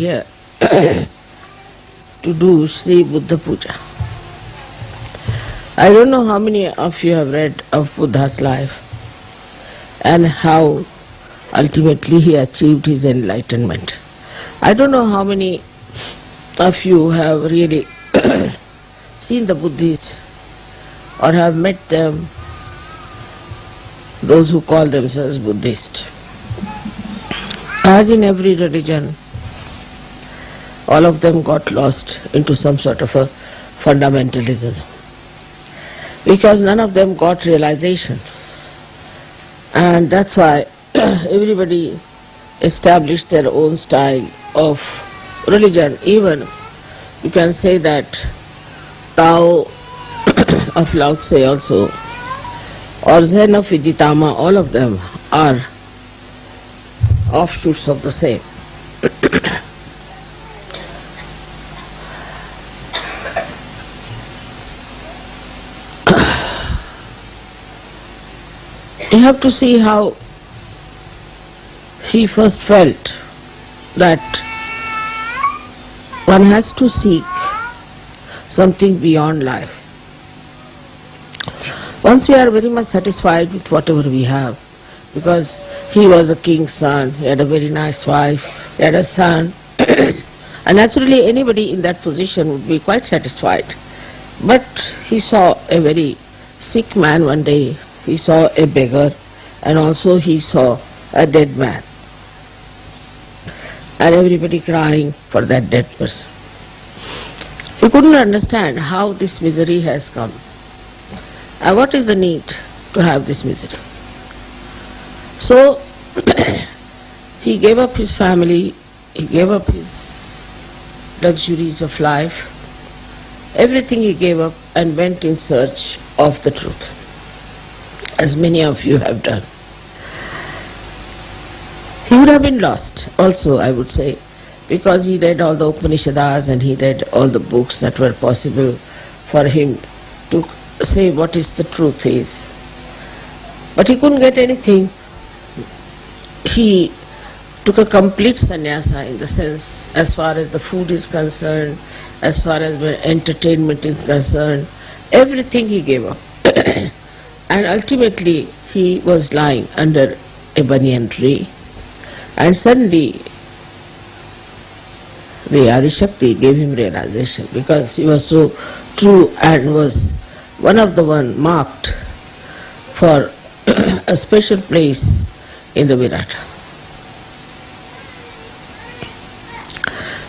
here to do Shri Buddha Puja. I don't know how many of you have read of Buddha's life and how ultimately he achieved his enlightenment. I don't know how many of you have really seen the Buddhists or have met them, those who call themselves Buddhist. As in every religion, all of them got lost into some sort of a fundamentalism, because none of them got realization, and that's why everybody established their own style of religion. Even you can say that Tao of Lao Tse also, or Zen of Viditama, all of them are offshoots of the same. You have to see how he first felt that one has to seek something beyond life. Once we are very much satisfied with whatever we have, because he was a king's son, he had a very nice wife, he had a son, and naturally anybody in that position would be quite satisfied. But he saw a very sick man one day, he saw a beggar, and also he saw a dead man, and everybody crying for that dead person. He couldn't understand how this misery has come, and what is the need to have this misery. So he gave up his family, he gave up his luxuries of life, everything he gave up and went in search of the truth, as many of you have done. He would have been lost also, I would say, because he read all the Upanishads and he read all the books that were possible for him to say what is the truth is. But he couldn't get anything. He took a complete sannyasa, in the sense, as far as the food is concerned, as far as the entertainment is concerned, everything he gave up. And ultimately he was lying under a banyan tree, and suddenly the Adi Shakti gave him realization, because he was so true and was one of the one marked for a special place in the Virata.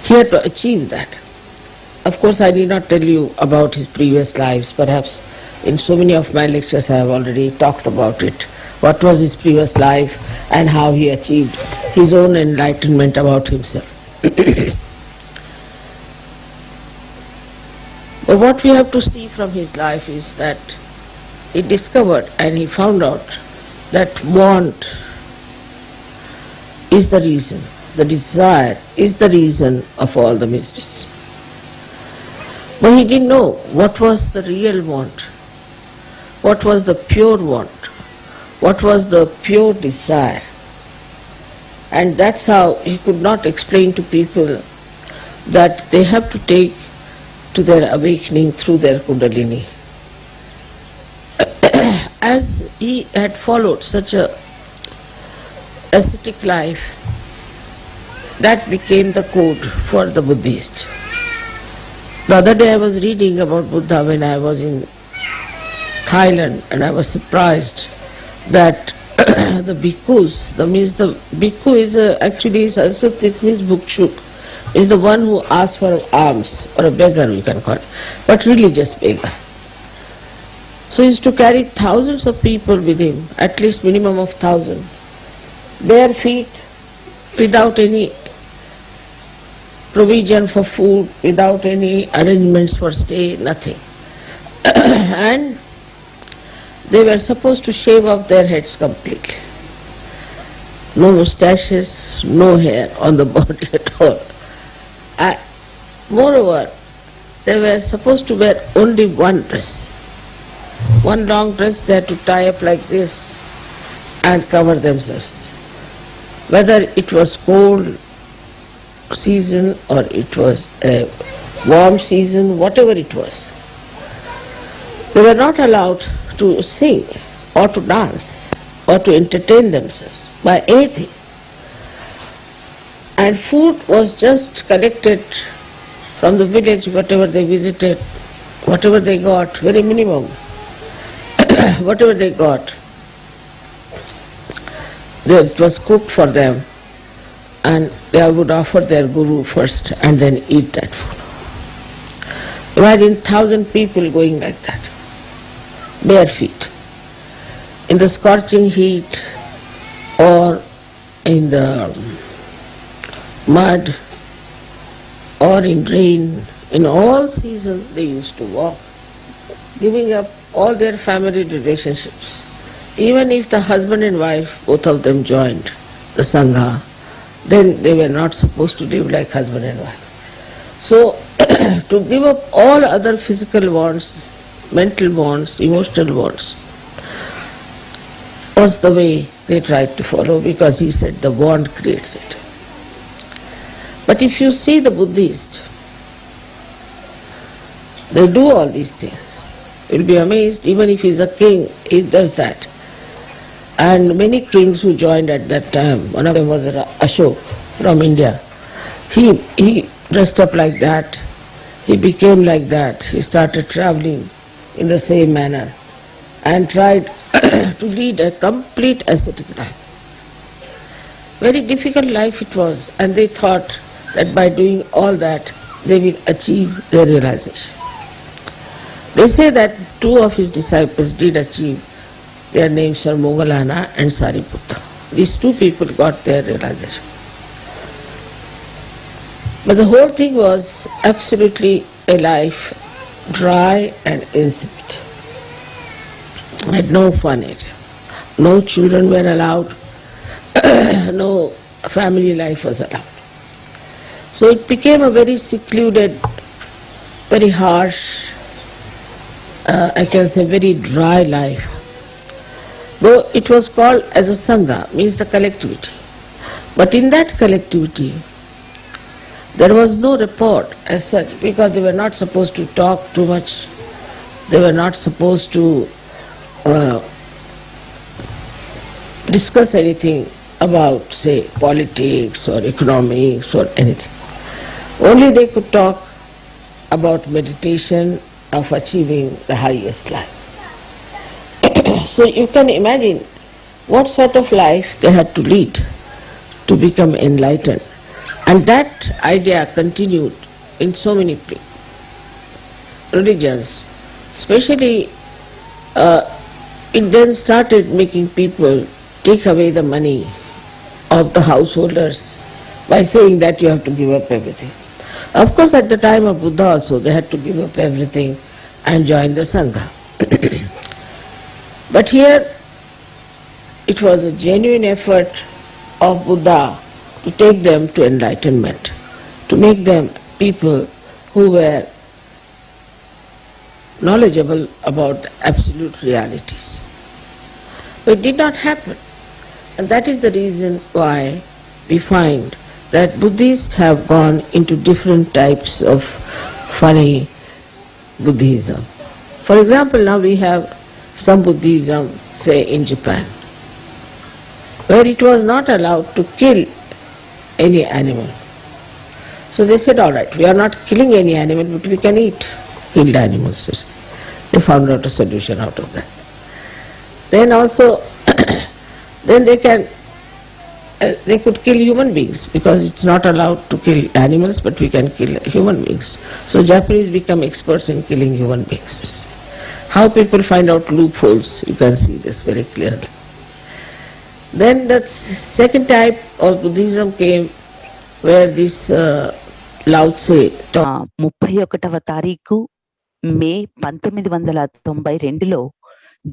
He had to achieve that. Of course, I need not tell you about his previous lives. Perhaps in so many of my lectures I have already talked about it. What was his previous life and how he achieved his own enlightenment about himself. But what we have to see from his life is that he discovered and he found out that want is the reason, the desire is the reason of all the miseries. But he didn't know what was the real want, what was the pure want, what was the pure desire. And that's how he could not explain to people that they have to take to their awakening through their Kundalini. As he had followed such a ascetic life, that became the code for the Buddhist. The other day I was reading about Buddha when I was in Thailand, and I was surprised that the bhikkhus, the bhikkhu is actually Sanskrit, it means bhukshuk, is the one who asks for alms, or a beggar we can call it, but religious beggar. So he used to carry thousands of people with him, at least minimum of 1,000, bare feet, without any provision for food, without any arrangements for stay, nothing. And they were supposed to shave off their heads completely. No moustaches, no hair on the body at all. Moreover, they were supposed to wear only one dress. One long dress they had to tie up like this and cover themselves. Whether it was cold, season or it was a warm season, whatever it was, they were not allowed to sing or to dance or to entertain themselves by anything. And food was just collected from the village, whatever they visited, whatever they got, very minimum, whatever they got, it was cooked for them, and they would offer their guru first and then eat that food. Imagine 1,000 people going like that, bare feet, in the scorching heat or in the mud or in rain. In all seasons they used to walk, giving up all their family relationships. Even if the husband and wife, both of them joined the Sangha, then they were not supposed to live like husband and wife. So to give up all other physical bonds, mental bonds, emotional bonds, was the way they tried to follow, because he said the bond creates it. But if you see the Buddhists, they do all these things. You'll be amazed, even if he's a king, he does that. And many kings who joined at that time, one of them was Ashok from India. He dressed up like that, he became like that, he started traveling in the same manner and tried to lead a complete ascetic life. Very difficult life it was, and they thought that by doing all that they will achieve their realization. They say that two of his disciples did achieve. Their names are Moggallana and Sariputta. These two people got their realization. But the whole thing was absolutely a life dry and insipid. Had no fun in it. No children were allowed, no family life was allowed. So it became a very secluded, very harsh, I can say very dry life. Though it was called as a Sangha, means the collectivity. But in that collectivity, there was no report as such, because they were not supposed to talk too much. They were not supposed to discuss anything about, say, politics or economics or anything. Only they could talk about meditation of achieving the highest life. So you can imagine what sort of life they had to lead to become enlightened. And that idea continued in so many religions. Especially it then started making people take away the money of the householders by saying that you have to give up everything. Of course, at the time of Buddha also they had to give up everything and join the Sangha. But here it was a genuine effort of Buddha to take them to enlightenment, to make them people who were knowledgeable about absolute realities. But it did not happen. And that is the reason why we find that Buddhists have gone into different types of funny Buddhism. For example, now we have some Buddhism, say in Japan, where it was not allowed to kill any animal. So they said, all right, we are not killing any animal, but we can eat killed animals. They found out a solution out of that. Then also, then they could kill human beings, because it's not allowed to kill animals, but we can kill human beings. So Japanese become experts in killing human beings. How people find out loopholes, you can see this very clearly. Then the second type of Buddhism came, where this Lao Tse taught. 31వ తారీఖు మే 1992లో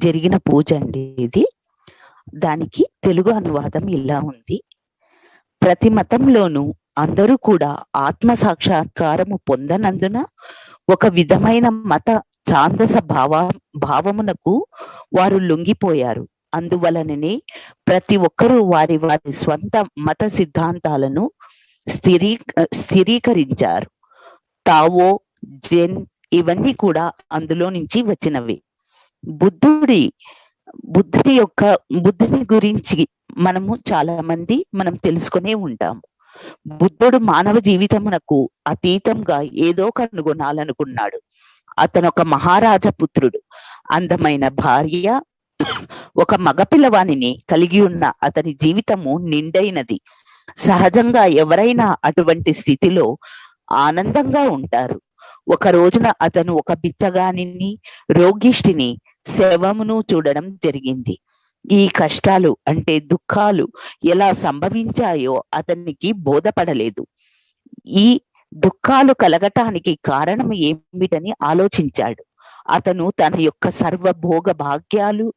జరిగిన పూజ అండి ఇది. దానికి తెలుగు అనువాదం ఇలా ఉంది. ప్రతి మతంలోనూ అందరూ కూడా ఆత్మ సాక్షాత్కారము పొందనందున ఒక విధమైన మత ఛాందస భావమునకు వారు లొంగిపోయారు. అందువలననే ప్రతి ఒక్కరూ వారి వారి స్వంత మత సిద్ధాంతాలను స్థిరీకరించారు. తావో, జెన్ ఇవన్నీ కూడా అందులో నుంచి వచ్చినవి. బుద్ధుడి బుద్ధుని గురించి చాలా మంది తెలుసుకునే ఉంటాము. బుద్ధుడు మానవ జీవితమునకు అతీతంగా ఏదో కనుగొనాలనుకున్నాడు. అతను ఒక మహారాజ పుత్రుడు. అందమైన భార్య, ఒక మగపిల్లవానిని కలిగి ఉన్న అతని జీవితము నిండైనది. సహజంగా ఎవరైనా అటువంటి స్థితిలో ఆనందంగా ఉంటారు. ఒక రోజున అతను ఒక బిచ్చగానిని, రోగిష్టిని, శవమును చూడడం జరిగింది. ఈ కష్టాలు అంటే దుఃఖాలు ఎలా సంభవించాయో అతనికి బోధపడలేదు. ఈ దుఃఖాలు కలగటానికి కారణం ఏమిటని ఆలోచించాడు. అతను తన యొక్క సర్వభోగ భాగ్యాలు,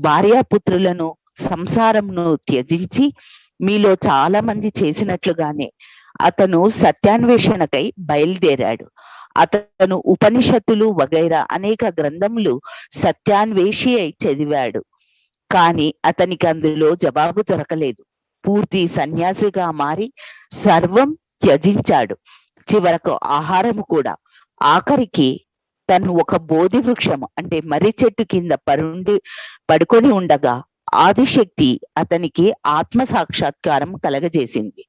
భార్యాపుత్రులను, సంసారంను త్యజించి మీలో చాలా మంది చేసినట్లుగానే అతను సత్యాన్వేషణకై బయలుదేరాడు. అతను ఉపనిషత్తులు వగైరా అనేక గ్రంథములు సత్యాన్వేషి అయి చదివాడు. కానీ అతనికి అందులో జవాబు దొరకలేదు. పూర్తి సన్యాసిగా మారి సర్వం త్యజించాడు. చివరకు ఆహారము కూడా. ఆఖరికి తను ఒక బోధి వృక్షము అంటే మర్రి చెట్టు కింద పడుకొని ఉండగా ఆదిశక్తి అతనికి ఆత్మ సాక్షాత్కారం కలగజేసింది.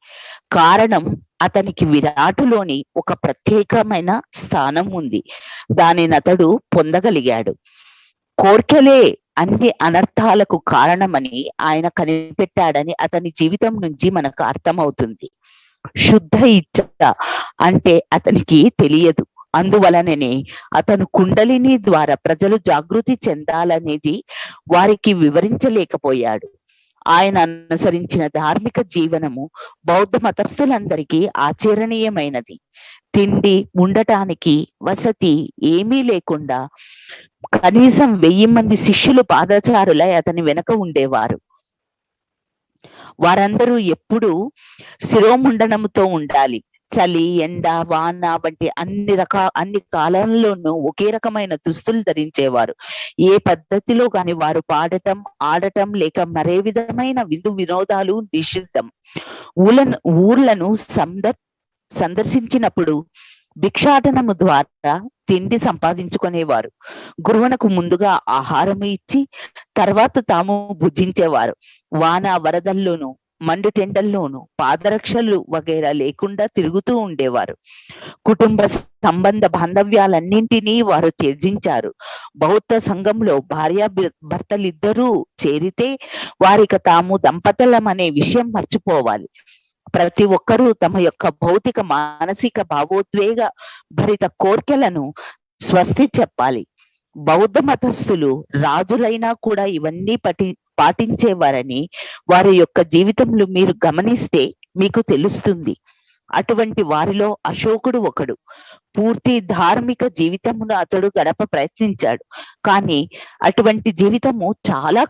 కారణం, అతనికి విరాటులోని ఒక ప్రత్యేకమైన స్థానం ఉంది. దానిని అతడు పొందగలిగాడు. కోర్కెలే అన్ని అనర్థాలకు కారణమని ఆయన కనిపెట్టాడని అతని జీవితం నుంచి మనకు అర్థమవుతుంది. శుద్ధ ఇచ్చ అంటే అతనికి తెలియదు. అందువలననే అతను కుండలిని ద్వారా ప్రజలు జాగృతి చెందాలనేది వారికి వివరించలేకపోయాడు. ఆయన అనుసరించిన ధార్మిక జీవనము బౌద్ధ మతస్థులందరికీ ఆచరణీయమైనది. తిండి, ఉండటానికి వసతి ఏమీ లేకుండా కనీసం 1000 మంది శిష్యులు పాదచారులై అతని వెనక ఉండేవారు. వారందరూ ఎప్పుడూ శిరోముండనముతో ఉండాలి. చలి, ఎండ, వాన వంటి అన్ని కాలంలోనూ ఒకే రకమైన దుస్తులు ధరించేవారు. ఏ పద్ధతిలో కాని వారు పాడటం, ఆడటం లేక మరే విధమైన వినోదాలు నిషిద్ధం. ఊర్లను సందర్శించినప్పుడు భిక్షాటనము ద్వారా తిండి సంపాదించుకునేవారు. గురువునకు ముందుగా ఆహారము ఇచ్చి తర్వాత తాము భుజించేవారు. వాన వరదల్లోనూ మండుటెండల్లోనూ పాదరక్షలు వగైరా లేకుండా తిరుగుతూ ఉండేవారు. కుటుంబ సంబంధ బాంధవ్యాలన్నింటినీ వారు త్యజించారు. బౌద్ధ సంఘంలో భర్తలిద్దరూ చేరితే వారికి తాము దంపతులం అనే విషయం మర్చిపోవాలి. ప్రతి ఒక్కరూ తమ యొక్క భౌతిక, మానసిక, భావోద్వేగ భరిత కోర్కెలను స్వస్తి చెప్పాలి. బౌద్ధ మతస్థులు రాజులైనా కూడా ఇవన్నీ పాటించేవారని వారి యొక్క జీవితంలో మీరు గమనిస్తే మీకు తెలుస్తుంది. అటువంటి వారిలో అశోకుడు ఒకడు. పూర్తి ధార్మిక జీవితమును అతడు గడప ప్రయత్నించాడు. కానీ అటువంటి జీవితము చాలా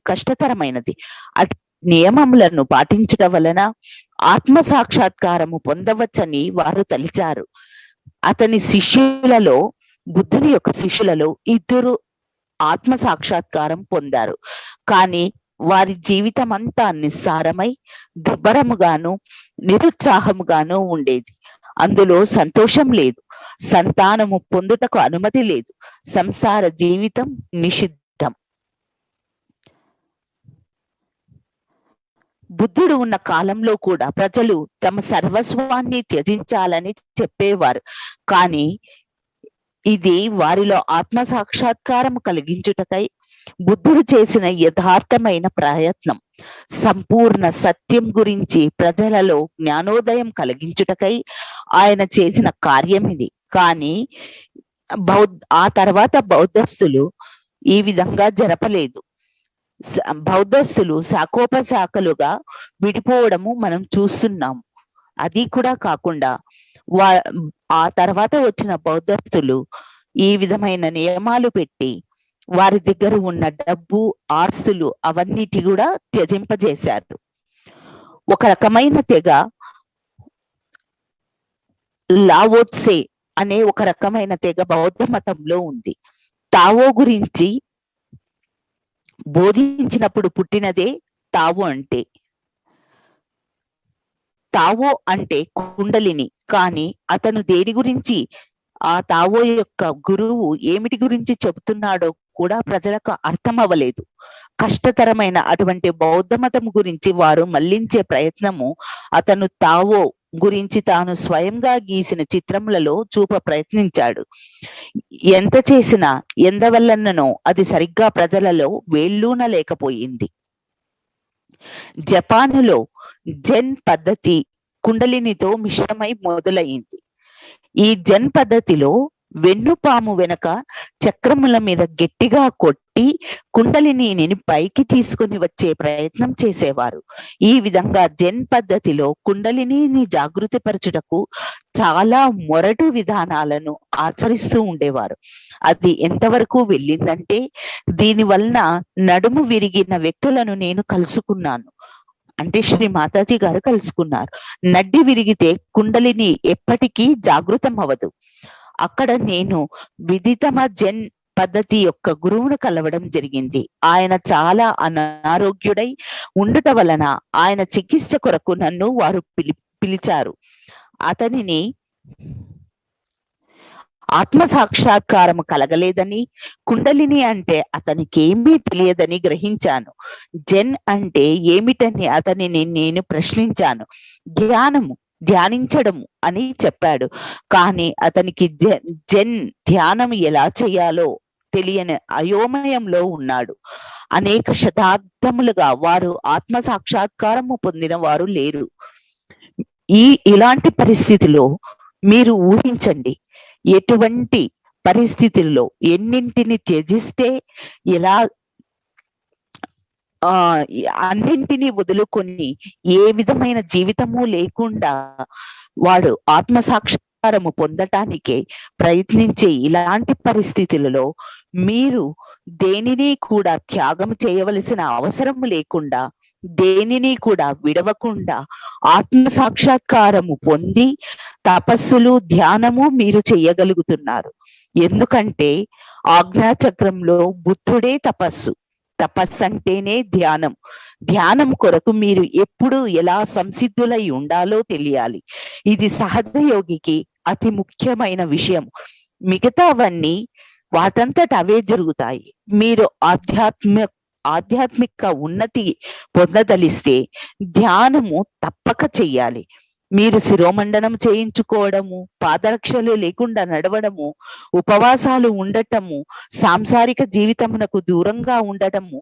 కష్టతరమైనది. నియమములను పాటించడం వలన ఆత్మ సాక్షాత్కారము పొందవచ్చని వారు తలిచారు. బుద్ధుని యొక్క శిష్యులలో 2 ఆత్మ సాక్షాత్కారం పొందారు. కానీ వారి జీవితం అంతా నిస్సారమై దుర్భరముగాను నిరుత్సాహముగాను ఉండేది. అందులో సంతోషం లేదు. సంతానము పొందుటకు అనుమతి లేదు. సంసార జీవితం నిషిద్ధం. బుద్ధుడు ఉన్న కాలంలో కూడా ప్రజలు తమ సర్వస్వాన్ని త్యజించాలని చెప్పేవారు. కానీ ఇది వారిలో ఆత్మ సాక్షాత్కారం కలిగించుటకై బుద్ధుడు చేసిన యథార్థమైన ప్రయత్నం. సంపూర్ణ సత్యం గురించి ప్రజలలో జ్ఞానోదయం కలిగించుటకై ఆయన చేసిన కార్యం ఇది. కానీ ఆ తర్వాత బౌద్ధస్తులు ఈ విధంగా జరపలేదు. బౌద్ధస్తులు శాఖోపశాఖలుగా విడిపోవడము మనం చూస్తున్నాము. అది కూడా కాకుండా ఆ తర్వాత వచ్చిన బౌద్ధస్తులు ఈ విధమైన నియమాలు పెట్టి వారి దగ్గర ఉన్న డబ్బు, ఆస్తులు అవన్నిటి కూడా త్యజింపజేశారు. ఒక రకమైన తెగ లావోత్సే అనే ఒక రకమైన తెగ బౌద్ధ మతంలో ఉంది. తావో గురించి బోధించినప్పుడు పుట్టినదే తావో అంటే. తావో అంటే కుండలిని, కానీ అతను దేని గురించి, ఆ తావో యొక్క గురువు ఏమిటి గురించి చెబుతున్నాడో కూడా ప్రజలకు అర్థం అవ్వలేదు. కష్టతరమైన అటువంటి బౌద్ధ మతం గురించి వారు మళ్లించే ప్రయత్నము అతను తావో గురించి తాను స్వయంగా గీసిన చిత్రములలో చూప ప్రయత్నించాడు. ఎంత చేసినా ఎందవల్లనో అది సరిగ్గా ప్రజలలో వేళ్ళూనలేకపోయింది. జపానులో జెన్ పద్ధతి కుండలినితో మిశ్రమై మొదలైంది. ఈ జెన్ పద్ధతిలో వెన్నుపాము వెనక చక్రముల మీద గట్టిగా కొట్టి కుండలిని పైకి తీసుకుని వచ్చే ప్రయత్నం చేసేవారు. ఈ విధంగా జెన్ పద్ధతిలో కుండలిని జాగృతి పరచుటకు చాలా మొరటు విధానాలను ఆచరిస్తూ ఉండేవారు. అది ఎంతవరకు వెళ్ళిందంటే, దీని వలన నడుము విరిగిన వ్యక్తులను నేను కలుసుకున్నాను. అంటే శ్రీ మాతాజీ గారు కలుసుకున్నారు. నడ్డి విరిగితే కుండలిని ఎప్పటికీ జాగృతం అవ్వదు. అక్కడ నేను విదితమ జెన్ పద్ధతి యొక్క గురువును కలవడం జరిగింది. ఆయన చాలా అనారోగ్యుడై ఉండుట వలన ఆయన చికిత్స కొరకు నన్ను వారు పిలిచారు. అతనిని ఆత్మ సాక్షాత్కారము కలగలేదని, కుండలిని అంటే అతనికి ఏమీ తెలియదని గ్రహించాను. జెన్ అంటే ఏమిటని అతనిని నేను ప్రశ్నించాను. ధ్యానించడము అని చెప్పాడు. కానీ అతనికి జెన్ ధ్యానం ఎలా చేయాలో తెలియని అయోమయంలో ఉన్నాడు. అనేక శతాబ్దములుగా వారు ఆత్మ సాక్షాత్కారము పొందిన వారు లేరు. ఇలాంటి పరిస్థితిలో మీరు ఊహించండి, ఎటువంటి పరిస్థితుల్లో ఎన్నింటిని త్యజిస్తే ఎలా అన్నింటినీ వదులుకొని ఏ విధమైన జీవితము లేకుండా వాడు ఆత్మ సాక్షాత్కారము పొందటానికే ప్రయత్నించే ఇలాంటి పరిస్థితులలో మీరు దేనిని కూడా త్యాగం చేయవలసిన అవసరం లేకుండా, దేనిని కూడా విడవకుండా ఆత్మ సాక్షాత్కారము పొంది తపస్సులు ధ్యానము మీరు చేయగలుగుతున్నారు. ఎందుకంటే ఆజ్ఞాచక్రంలో బుద్ధుడే తపస్సు అంటేనే ధ్యానం. ధ్యానం కొరకు మీరు ఎప్పుడు ఎలా సంసిద్ధులై ఉండాలో తెలియాలి. ఇది సహజయోగికి అతి ముఖ్యమైన విషయం. మిగతావన్నీ వాటంతట అవే జరుగుతాయి. మీరు ఆధ్యాత్మిక ఉన్నతి పొందదలిస్తే ధ్యానము తప్పక చెయ్యాలి. మీరు శిరోమండనం చేయించుకోవడము, పాదరక్షలు లేకుండా నడవడము, ఉపవాసాలు ఉండటము, సాంసారిక జీవితమునకు దూరంగా ఉండటము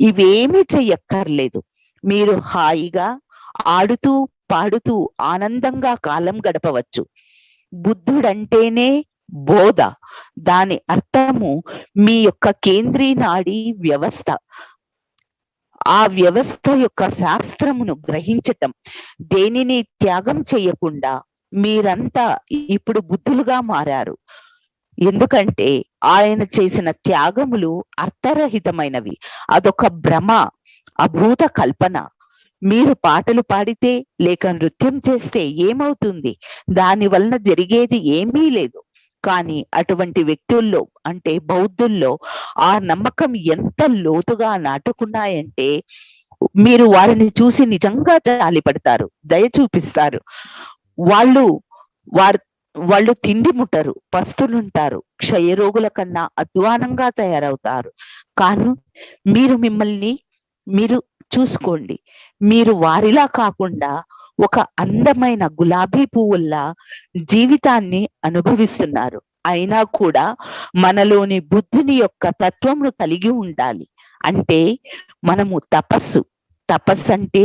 ఇవేమీ చెయ్యక్కర్లేదు. మీరు హాయిగా ఆడుతూ పాడుతూ ఆనందంగా కాలం గడపవచ్చు. బుద్ధుడంటేనే బోధ. దాని అర్థము మీ యొక్క కేంద్రీయ నాడీ వ్యవస్థ. ఆ వ్యవస్థ యొక్క శాస్త్రమును గ్రహించటం. దేనిని త్యాగం చేయకుండా మీరంతా ఇప్పుడు బుద్ధులుగా మారారు. ఎందుకంటే ఆయన చేసిన త్యాగములు అర్థరహితమైనవి. అదొక భ్రమ, అభూత కల్పన. మీరు పాటలు పాడితే లేక నృత్యం చేస్తే ఏమవుతుంది? దాని వలన జరిగేది ఏమీ లేదు. కానీ అటువంటి వ్యక్తుల్లో, అంటే బౌద్ధుల్లో ఆ నమ్మకం ఎంత లోతుగా నాటుకున్నాయంటే మీరు వారిని చూసి నిజంగా జాలిపడతారు, దయ చూపిస్తారు. వాళ్ళు తిండి ముట్టరు, పస్తులుంటారు, క్షయరోగుల కన్నా అధ్వానంగా తయారవుతారు. కానీ మీరు చూసుకోండి, మీరు వారిలా కాకుండా ఒక అందమైన గులాబీ పువ్వుల్లా జీవితాన్ని అనుభవిస్తున్నారు. అయినా కూడా మనలోని బుద్ధుని యొక్క తత్వమును కలిగి ఉండాలి. అంటే మనము తపస్సు అంటే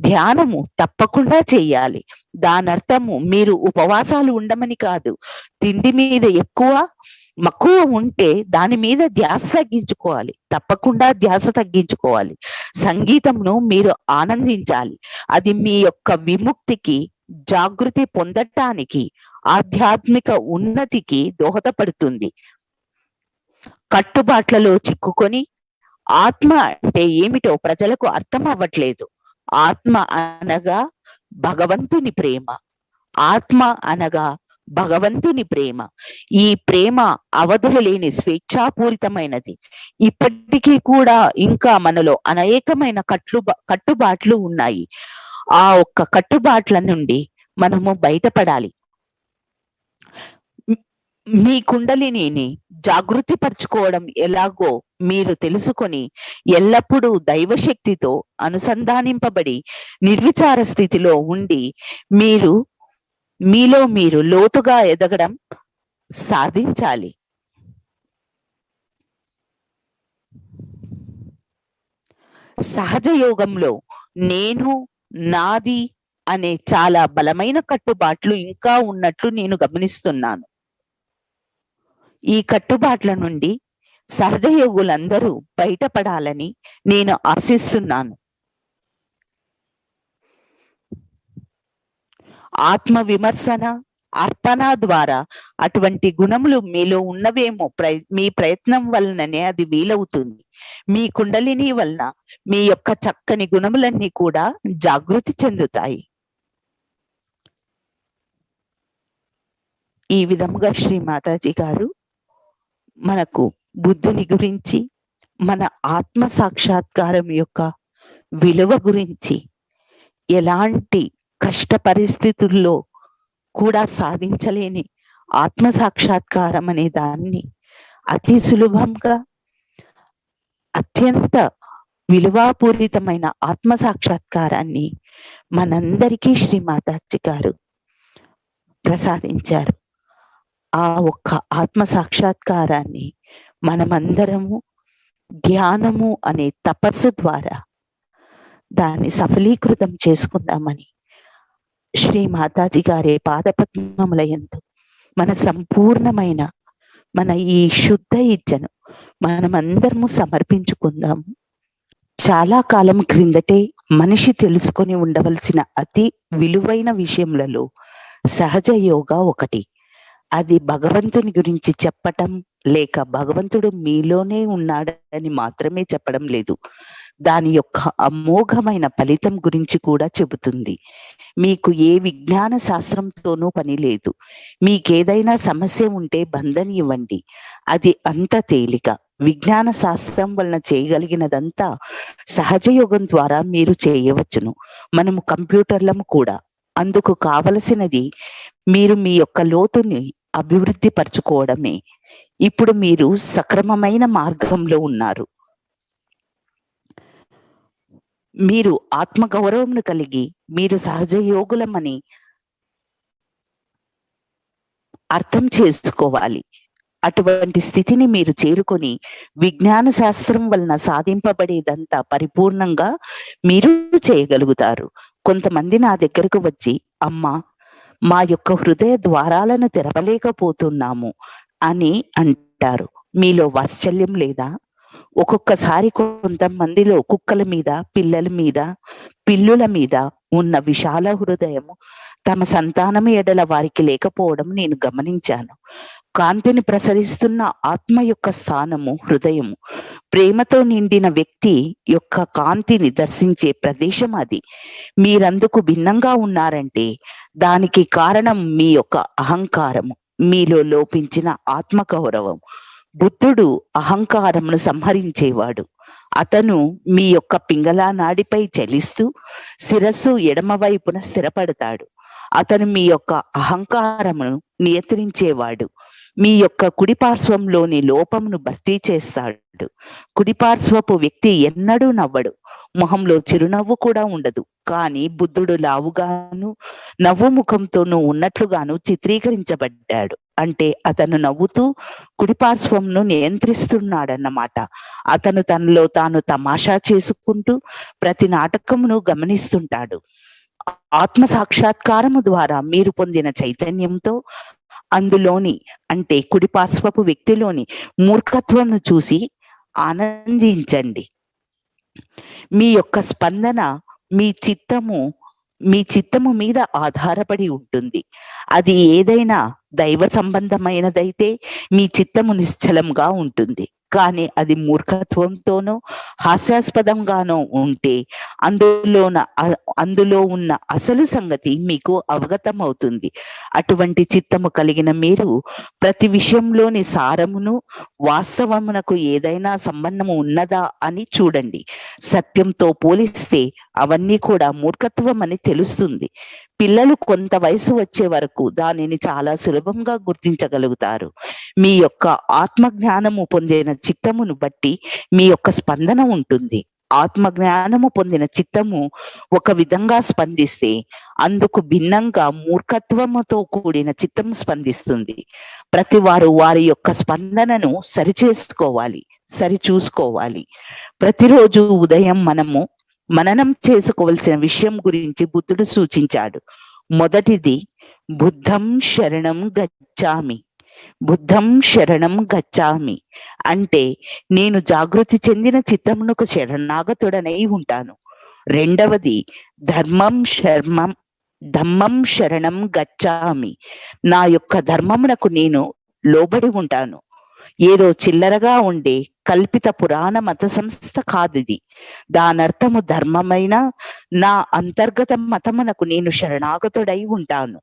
ధ్యానము తప్పకుండా చేయాలి. దాని అర్థము మీరు ఉపవాసాలు ఉండమని కాదు. తిండి మీద ఎక్కువ మక్కువ ఉంటే దాని మీద ధ్యాస తగ్గించుకోవాలి, తప్పకుండా ధ్యాస తగ్గించుకోవాలి. సంగీతమును మీరు ఆనందించాలి. అది మీ యొక్క విముక్తికి, జాగృతి పొందటానికి, ఆధ్యాత్మిక ఉన్నతికి దోహదపడుతుంది. కట్టుబాట్లలో చిక్కుకొని ఆత్మ అంటే ఏమిటో ప్రజలకు అర్థం అవ్వట్లేదు. ఆత్మ అనగా భగవంతుని ప్రేమ. ఆత్మ అనగా భగవంతుని ప్రేమ. ఈ ప్రేమ అవధులు లేని స్వేచ్ఛాపూరితమైనది. ఇప్పటికీ కూడా ఇంకా మనలో అనేకమైన కట్టుబాట్లు ఉన్నాయి. ఆ ఒక్క కట్టుబాట్ల నుండి మనము బయటపడాలి. మీ కుండలిని జాగృతి పరచుకోవడం ఎలాగో మీరు తెలుసుకొని ఎల్లప్పుడూ దైవశక్తితో అనుసంధానింపబడి నిర్విచార స్థితిలో ఉండి మీలో మీరు లోతుగా ఎదగడం సాధించాలి. సహజ యోగంలో నేను, నాది అనే చాలా బలమైన కట్టుబాట్లు ఇంకా ఉన్నట్లు నేను గమనిస్తున్నాను. ఈ కట్టుబాట్ల నుండి సహజయోగులందరూ బయటపడాలని నేను ఆశిస్తున్నాను. ఆత్మ విమర్శన, అర్పణ ద్వారా అటువంటి గుణములు మీలో ఉన్నవేమో మీ ప్రయత్నం వలననే అది వీలవుతుంది. మీ కుండలిని వలన మీ యొక్క చక్కని గుణములన్నీ కూడా జాగృతి చెందుతాయి. ఈ విధముగా శ్రీ మాతాజీ గారు మనకు బుద్ధుని గురించి, మన ఆత్మ సాక్షాత్కారం యొక్క విలువ గురించి, ఎలాంటి కష్ట పరిస్థితుల్లో కూడా సాధించలేని ఆత్మ సాక్షాత్కారం అనే దాన్ని అతి సులభంగా, అత్యంత విలువాపూరితమైన ఆత్మ సాక్షాత్కారాన్ని మనందరికీ శ్రీ మాతాజీ గారు ప్రసాదించారు. ఆ ఒక్క ఆత్మ సాక్షాత్కారాన్ని మనమందరము ధ్యానము అనే తపస్సు ద్వారా దాన్ని సఫలీకృతం చేసుకుందామని శ్రీ మాతాజీ గారి పాదపద్మముల యందు మన సంపూర్ణమైన మన ఈ శుద్ధ ఇచ్చను మనమందరము సమర్పించుకుందాము. చాలా కాలం క్రిందటే మనిషి తెలుసుకొని ఉండవలసిన అతి విలువైన విషయములలో సహజ యోగా ఒకటి. అది భగవంతుని గురించి చెప్పటం లేక భగవంతుడు మీలోనే ఉన్నాడని మాత్రమే చెప్పడం లేదు, దాని యొక్క అమోఘమైన ఫలితం గురించి కూడా చెబుతుంది. మీకు ఏ విజ్ఞాన శాస్త్రంతోనూ పని లేదు. మీకేదైనా సమస్య ఉంటే బంధని ఇవ్వండి, అది అంత తేలిక. విజ్ఞాన శాస్త్రం వలన చేయగలిగినదంతా సహజయోగం ద్వారా మీరు చేయవచ్చును. మనము కంప్యూటర్లము కూడా. అందుకు కావలసినది మీరు మీ యొక్క లోతుని అభివృద్ధి పరచుకోవడమే. ఇప్పుడు మీరు సక్రమమైన మార్గంలో ఉన్నారు. మీరు ఆత్మగౌరవంను కలిగి మీరు సహజ యోగులమని అర్థం చేసుకోవాలి. అటువంటి స్థితిని మీరు చేరుకొని విజ్ఞాన శాస్త్రం వలన సాధింపబడేదంతా పరిపూర్ణంగా మీరు చేయగలుగుతారు. కొంతమంది నా దగ్గరకు వచ్చి, అమ్మా, మా యొక్క హృదయ ద్వారాలను తెరవలేకపోతున్నాము అని అంటారు. మీలో వాత్సల్యం లేదా? ఒక్కొక్కసారి కొంతమందిలో కుక్కల మీద, పిల్లల మీద, పిల్లుల మీద ఉన్న విశాల హృదయము తమ సంతానము ఎడల వారికి లేకపోవడం నేను గమనించాను. కాంతిని ప్రసరిస్తున్న ఆత్మ యొక్క స్థానము హృదయము. ప్రేమతో నిండిన వ్యక్తి యొక్క కాంతిని దర్శించే ప్రదేశం అది. మీరందుకు భిన్నంగా ఉన్నారంటే దానికి కారణం మీ యొక్క అహంకారము, మీలో లోపించిన ఆత్మగౌరవం. బుద్ధుడు అహంకారమును సంహరించేవాడు. అతను మీ యొక్క పింగళా నాడిపై చలిస్తూ శిరస్సు ఎడమ వైపున స్థిరపడతాడు. అతను మీ యొక్క అహంకారమును నియంత్రించేవాడు. మీ యొక్క కుడిపార్శ్వంలోని లోపమును భర్తీ చేస్తాడు. కుడిపార్శ్వపు వ్యక్తి ఎన్నడూ నవ్వడు, మొహంలో చిరునవ్వు కూడా ఉండదు. కానీ బుద్ధుడు లావుగాను నవ్వు ముఖంతోనూ ఉన్నట్లుగాను చిత్రీకరించబడ్డాడు. అంటే అతను నవ్వుతూ కుడిపార్శ్వంను నియంత్రిస్తున్నాడన్నమాట. అతను తనలో తాను తమాషా చేసుకుంటూ ప్రతి నాటకమును గమనిస్తుంటాడు. ఆత్మ సాక్షాత్కారము ద్వారా మీరు పొందిన చైతన్యంతో అందులోని అంటే కుడిపార్శ్వపు వ్యక్తిలోని మూర్ఖత్వంను చూసి ఆనందించండి. మీ యొక్క స్పందన మీ చిత్తము మీద ఆధారపడి ఉంటుంది. అది ఏదైనా దైవ సంబంధమైనదైతే మీ చిత్తము నిశ్చలంగా ఉంటుంది. కానీ అది మూర్ఖత్వంతోనో హాస్యాస్పదంగానో ఉంటే అందులో ఉన్న అసలు సంగతి మీకు అవగతమవుతుంది. అటువంటి చిత్తము కలిగిన మీరు ప్రతి విషయంలోని సారమును వాస్తవమునకు ఏదైనా సంబంధము ఉన్నదా అని చూడండి. సత్యంతో పోలిస్తే అవన్నీ కూడా మూర్ఖత్వం అని తెలుస్తుంది. పిల్లలు కొంత వయసు వచ్చే వరకు దానిని చాలా సులభంగా గుర్తించగలుగుతారు. మీ యొక్క ఆత్మజ్ఞానము పొందిన చిత్తమును బట్టి మీ యొక్క స్పందన ఉంటుంది. ఆత్మజ్ఞానము పొందిన చిత్తము ఒక విధంగా స్పందిస్తే అందుకు భిన్నంగా మూర్ఖత్వముతో కూడిన చిత్తము స్పందిస్తుంది. ప్రతి వారు వారి యొక్క స్పందనను సరిచూసుకోవాలి. ప్రతిరోజు ఉదయం మననం చేసుకోవలసిన విషయం గురించి బుద్ధుడు సూచించాడు. మొదటిది బుద్ధం శరణం గచ్చామి అంటే నేను జాగృతి చెందిన చిత్తమునకు శరణాగతుడనై ఉంటాను. రెండవది ధమ్మం శరణం గచ్చామి, నా యొక్క ధర్మమునకు నేను లోబడి ఉంటాను. ఏదో చిల్లరగా ఉండే కల్పిత పురాణ మత సంస్థ కాదిది. దానర్థము ధర్మమైన నా అంతర్గత మతమునకు నేను శరణాగతుడై ఉంటాను.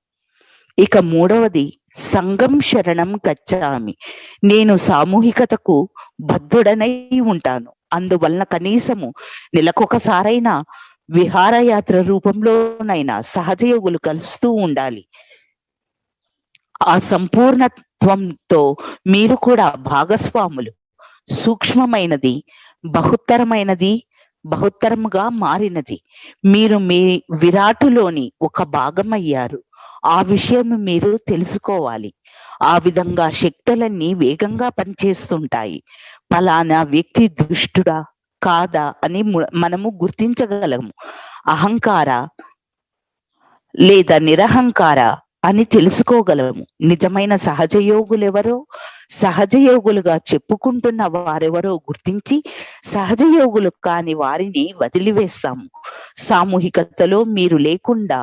ఇక మూడవది సంఘం శరణం గచ్చామి, నేను సామూహికతకు బద్ధుడనై ఉంటాను. అందువలన కనీసము నెలకొకసారైనా విహారయాత్ర రూపంలోనైనా సహజయోగులు కలుస్తూ ఉండాలి. ఆ సంపూర్ణత్వంతో మీరు కూడా భాగస్వాములు. సూక్ష్మమైనది బహుత్తరముగా మారినది. మీరు మీ విరాటులోని ఒక భాగమయ్యారు. ఆ విషయం మీరు తెలుసుకోవాలి. ఆ విధంగా శక్తులన్నీ వేగంగా పనిచేస్తుంటాయి. ఫలానా వ్యక్తి దుష్టుడా కాదా అని మనము గుర్తించగలము. అహంకార లేదా నిరహంకార అని తెలుసుకోగలము. నిజమైన సహజయోగులెవరో, సహజయోగులుగా చెప్పుకుంటున్న వారెవరో గుర్తించి సహజయోగులు కాని వారిని వదిలివేస్తాము. సామూహికతలో మీరు లేకుండా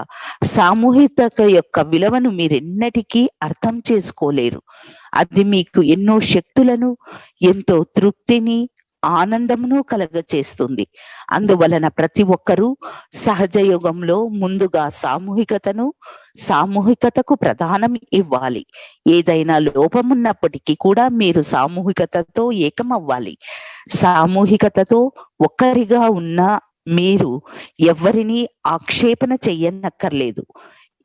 సామూహికత యొక్క విలువను మీరెన్నటికీ అర్థం చేసుకోలేరు. అది మీకు ఎన్నో శక్తులను, ఎంతో తృప్తిని, ఆనందమును కలగచేస్తుంది. అందువలన ప్రతి ఒక్కరూ సహజయోగంలో ముందుగా సామూహికతకు ప్రధానం ఇవ్వాలి. ఏదైనా లోపమున్నప్పటికీ కూడా మీరు సామూహికతతో ఏకమవ్వాలి. సామూహికతతో ఒక్కరిగా ఉన్న మీరు ఎవరిని ఆక్షేపణ చెయ్యనక్కర్లేదు.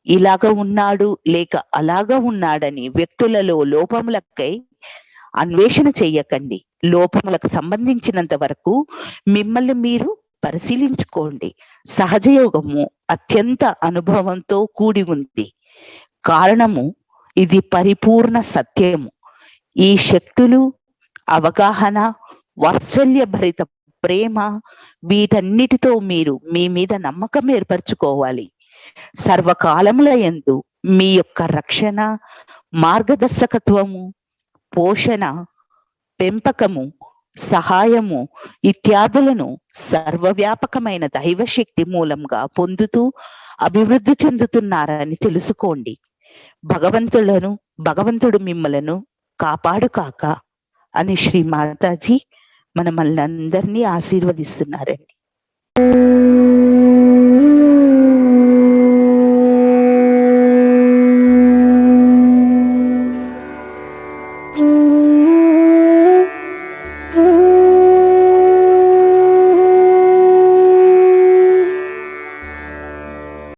ఇలాగ ఉన్నాడు లేక అలాగా ఉన్నాడని వ్యక్తులలో లోపములకై అన్వేషణ చెయ్యకండి. లోపములకు సంబంధించినంత వరకు మిమ్మల్ని మీరు పరిశీలించుకోండి. సహజయోగము అత్యంత అనుభవంతో కూడి ఉంది. కారణము ఇది పరిపూర్ణ సత్యము. ఈ శక్తులు, అవగాహన, వాత్సల్యభరిత ప్రేమ, వీటన్నిటితో మీరు మీ మీద నమ్మకం ఏర్పరచుకోవాలి. సర్వకాలముల యందు మీ యొక్క రక్షణ, మార్గదర్శకత్వము, పోషణ, పెంపకము, సహాయము ఇత్యాదులను సర్వవ్యాపకమైన దైవశక్తి మూలంగా పొందుతూ అభివృద్ధి చెందుతున్నారని తెలుసుకోండి. భగవంతుడు మిమ్మలను కాపాడు కాక అని శ్రీ మాతాజీ మనల్ని అందరినీ ఆశీర్వదిస్తున్నారండి.